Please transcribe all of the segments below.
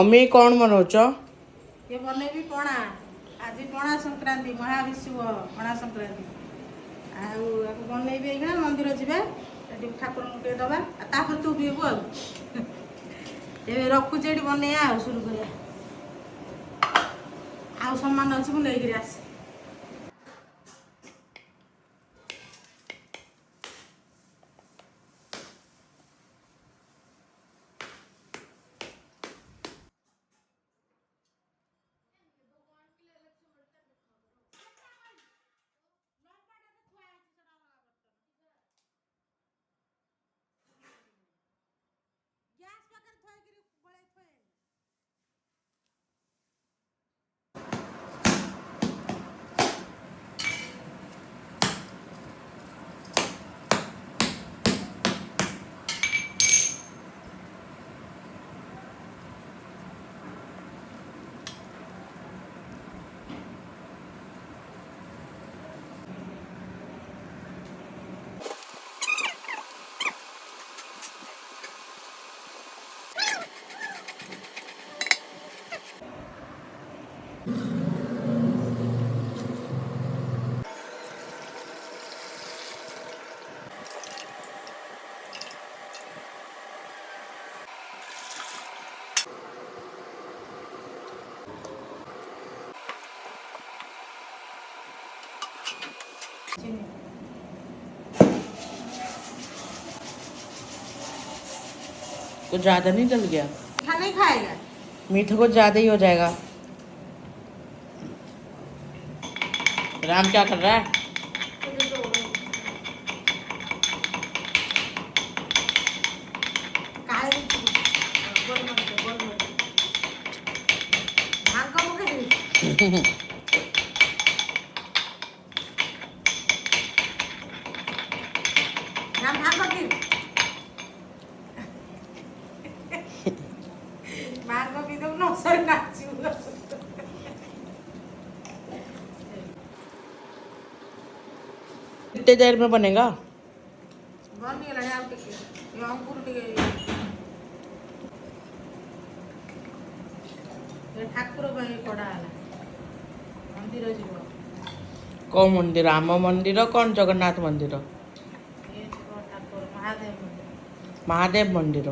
Mummy कौन मनोच ये बनैबी पणा आज पणा संक्रांति महाविषुव पणा संक्रांति आपको बनैबी एइना मंदिर जीवे ठाकुर टे दबा तापर तू पीबू रखुचे बनैया शुरू कर सम्मान अच्छी मुझे आस कुछ ज्यादा नहीं डल गया? नहीं खाएगा मीठा कुछ ज्यादा ही हो जाएगा। राम क्या कर रहा है? कितने देर में बनेगा? ठाकुर मंदिर जीव कौन मंदिर? राम मंदिर कौन जगन्नाथ मंदिर? महादेव महादेव मंदिर।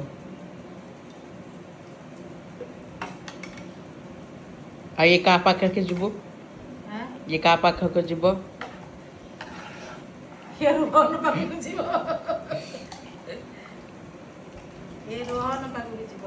आ ये का पाखे के जीव? ये का पाखे के जीव? ये रोहन पाखु जीव ये रोहन पाखु जीव